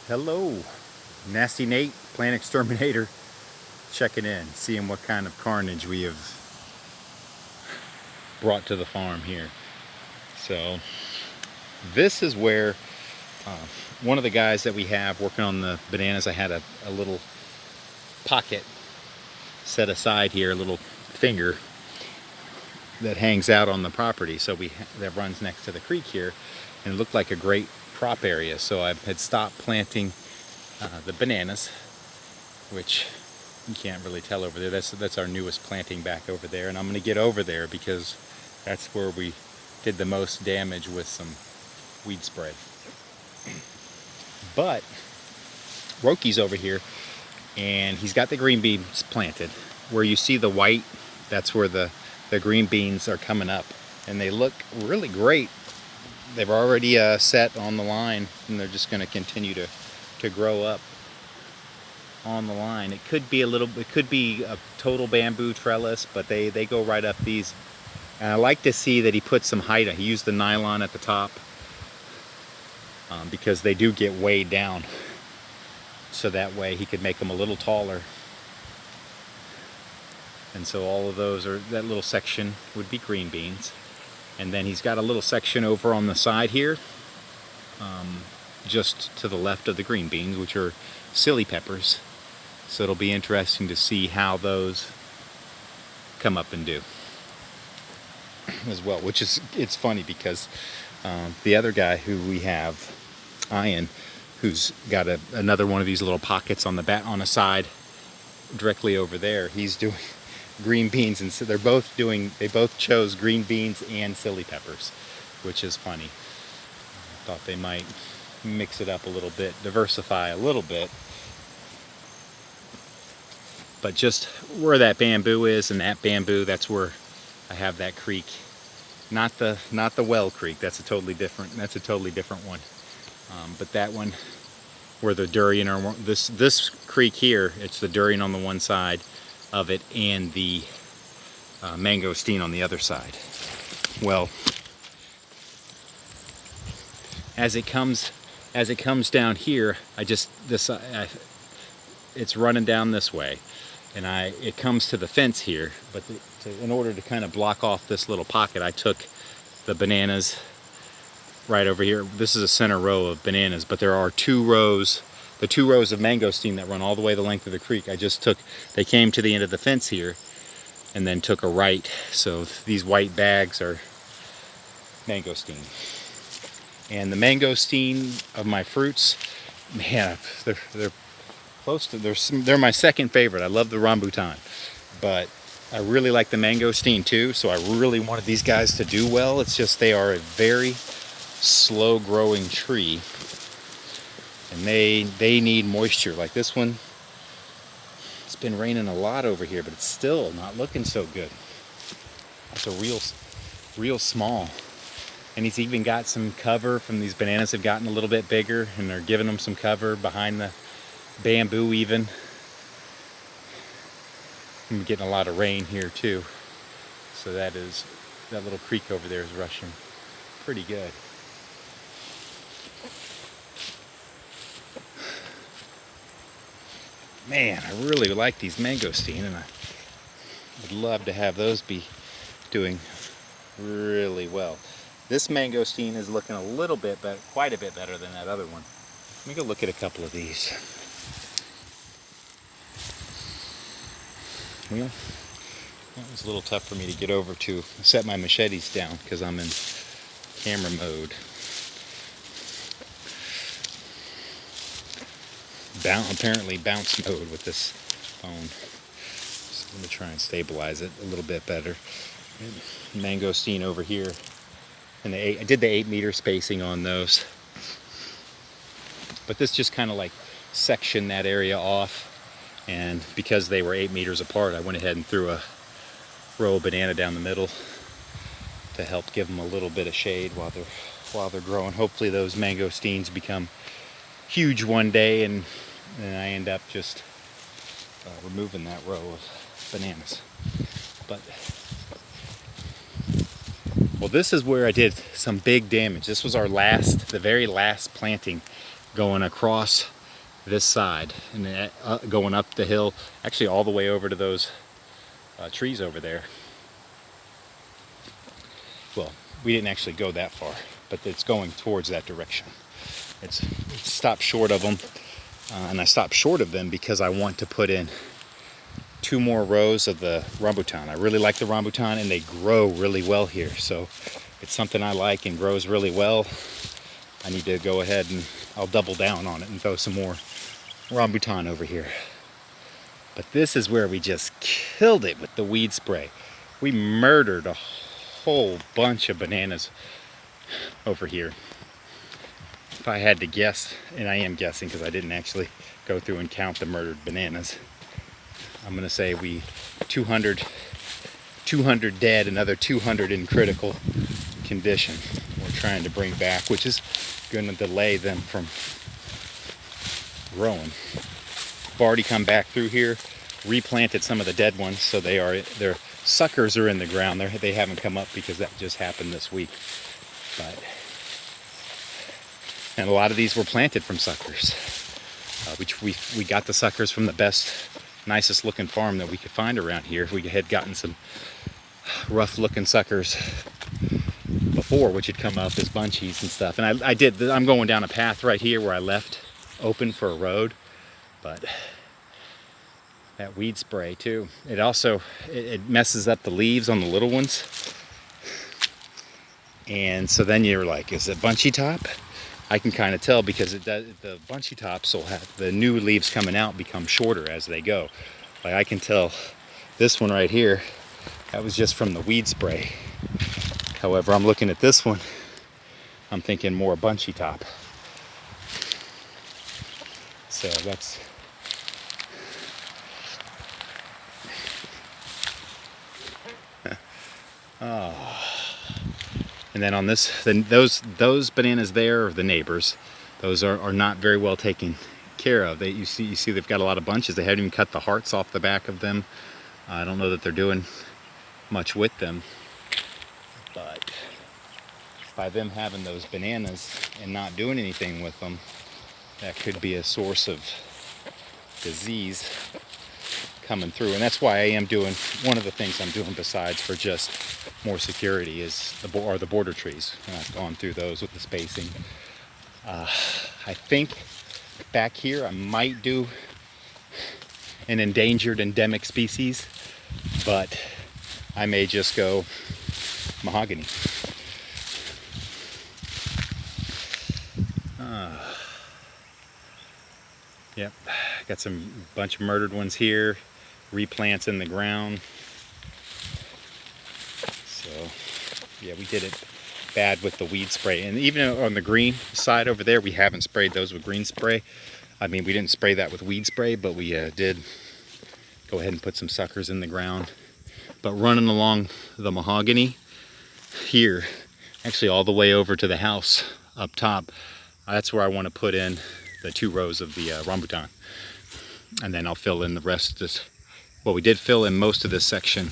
Hello, Nasty Nate, Plant Exterminator, checking in, seeing what kind of carnage we have brought to the farm here. So this is where one of the guys that we have working on the bananas, I had a little pocket set aside here, a little finger that hangs out on the property. So that runs next to the creek here, and it looked like a great crop area. So I had stopped planting the bananas, which you can't really tell over there. That's our newest planting back over there, and I'm going to get over there because that's where we did the most damage with some weed spread. But Rokey's over here, and he's got the green beans planted. Where you see the white, that's where the green beans are coming up, and they look really great. They've already set on the line, and they're just going to continue to grow up on the line. It could be a total bamboo trellis, but they go right up these. And I like to see that he put some height. He used the nylon at the top because they do get weighed down, so that way he could make them a little taller. And so all of those that little section would be green beans. And then he's got a little section over on the side here, just to the left of the green beans, which are silly peppers. So it'll be interesting to see how those come up and do as well, it's funny because the other guy who we have, Ian, who's got another one of these little pockets on the side directly over there, he's doing green beans, and so they both chose green beans and silly peppers, which is funny. I thought they might mix it up a little bit, diversify a little bit. But just where that bamboo is, and that bamboo, that's where I have that creek. Not the well creek. That's a totally different one. But that one, where the durian are, this creek here, it's the durian on the one side of it and the mangosteen on the other side. Well, as it comes down here, it's running down this way, and it comes to the fence here. But in order to kind of block off this little pocket, I took the bananas right over here. This is a center row of bananas, but there are the 2 rows of mangosteen that run all the way the length of the creek. They came to the end of the fence here and then took a right. So these white bags are mangosteen. And the mangosteen of my fruits, man, they're close to, they're my second favorite. I love the rambutan, but I really like the mangosteen too, so I really wanted these guys to do well. It's just they are a very slow growing tree, and they need moisture. Like this one, it's been raining a lot over here, but it's still not looking so good. It's a real small. And he's even got some cover from these bananas have gotten a little bit bigger, and they're giving them some cover behind the bamboo even. I'm getting a lot of rain here too. So that little creek over there is rushing pretty good. Man, I really like these mangosteen, and I would love to have those be doing really well. This mangosteen is looking a little bit better, quite a bit better than that other one. Let me go look at a couple of these. Well, that was a little tough for me to get over to set my machetes down because I'm in camera mode. Apparently bounce mode with this phone. So let me try and stabilize it a little bit better. Mangosteen over here. And I did the 8-meter spacing on those. But this just kind of like sectioned that area off. And because they were 8 meters apart, I went ahead and threw a row of banana down the middle to help give them a little bit of shade while they're growing. Hopefully those mangosteens become huge one day, and I end up just removing that row of bananas. But well, this is where I did some big damage. This was the very last planting going across this side and then going up the hill, actually all the way over to those trees over there. Well, we didn't actually go that far, but it's going towards that direction. It's stopped short of them, and I stopped short of them because I want to put in 2 more rows of the rambutan. I really like the rambutan, and they grow really well here, so it's something I like and grows really well. I need to go ahead and I'll double down on it and throw some more rambutan over here. But this is where we just killed it with the weed spray. We murdered a whole bunch of bananas over here. If I had to guess, and I am guessing because I didn't actually go through and count the murdered bananas, I'm gonna say 200 dead, another 200 in critical condition we're trying to bring back, which is going to delay them from growing. I've already come back through here, replanted some of the dead ones, so their suckers are in the ground. They haven't come up because that just happened this week. And a lot of these were planted from suckers, which we got the suckers from the best, nicest looking farm that we could find around here. We had gotten some rough looking suckers before, which had come up as bunchies and stuff. And I'm going down a path right here where I left open for a road, but that weed spray too, it also it messes up the leaves on the little ones. And so then you're like, is it bunchy top? I can kind of tell because the bunchy tops will have the new leaves coming out become shorter as they go. Like I can tell this one right here, that was just from the weed spray. However, I'm looking at this one, I'm thinking more bunchy top. So that's and then on this, those bananas there are the neighbors. Those are not very well taken care of. You see they've got a lot of bunches. They haven't even cut the hearts off the back of them. I don't know that they're doing much with them, but by them having those bananas and not doing anything with them, that could be a source of disease coming through. And that's why I am doing, one of the things I'm doing besides for just more security is the border trees. And I've gone through those with the spacing. I think back here I might do an endangered endemic species, but I may just go mahogany. Yep, got some bunch of murdered ones here, replants in the ground. So yeah, we did it bad with the weed spray. And even on the green side over there, we haven't sprayed those with green spray. I mean, we didn't spray that with weed spray, but we did go ahead and put some suckers in the ground. But running along the mahogany here, actually all the way over to the house up top, that's where I want to put in the 2 rows of the rambutan. And then I'll fill in the rest of this. Well, we did fill in most of this section.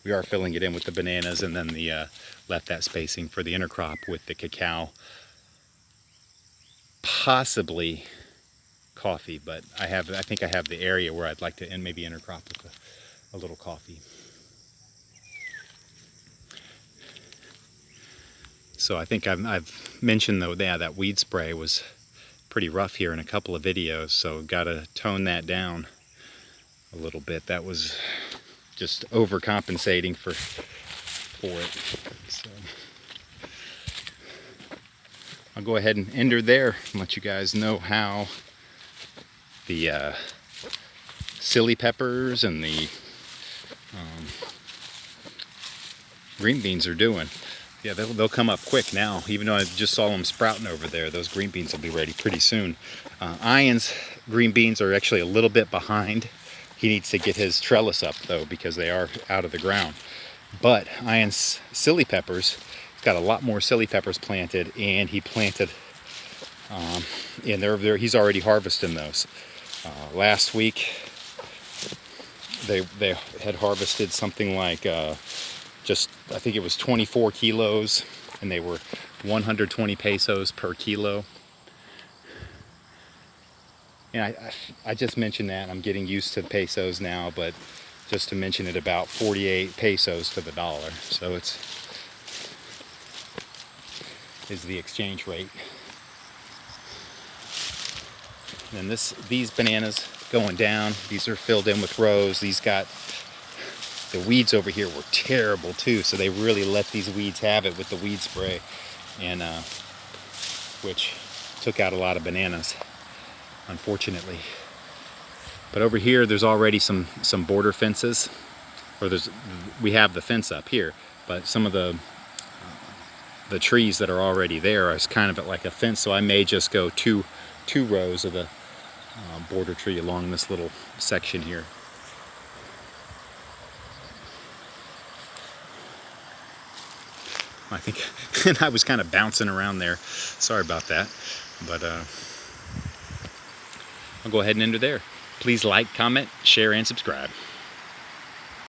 We are filling it in with the bananas, and then left that spacing for the intercrop with the cacao. Possibly coffee, but I think I have the area where I'd like to maybe intercrop with a little coffee. So I think I've mentioned though, that weed spray was pretty rough here in a couple of videos, so got to tone that down a little bit. That was just overcompensating for it. So I'll go ahead and end her there and let you guys know how the silly peppers and the green beans are doing. Yeah, they'll come up quick now. Even though I just saw them sprouting over there, those green beans will be ready pretty soon. Ian's green beans are actually a little bit behind. He needs to get his trellis up though, because they are out of the ground. But Ian's silly peppers, he's got a lot more silly peppers planted, and he planted, and he's already harvesting those. Last week, they had harvested something like I think it was 24 kilos and they were 120 pesos per kilo. And I just mentioned that. I'm getting used to pesos now, but just to mention it, about 48 pesos to the dollar. So is the exchange rate. And these bananas going down, these are filled in with rows. These got, the weeds over here were terrible too, so they really let these weeds have it with the weed spray, and which took out a lot of bananas, unfortunately. But over here there's already some border fences, or we have the fence up here, but some of the trees that are already there is kind of like a fence, so I may just go two rows of the border tree along this little section here. I think, and I was kind of bouncing around there. Sorry about that, but I'll go ahead and enter there. Please like, comment, share, and subscribe.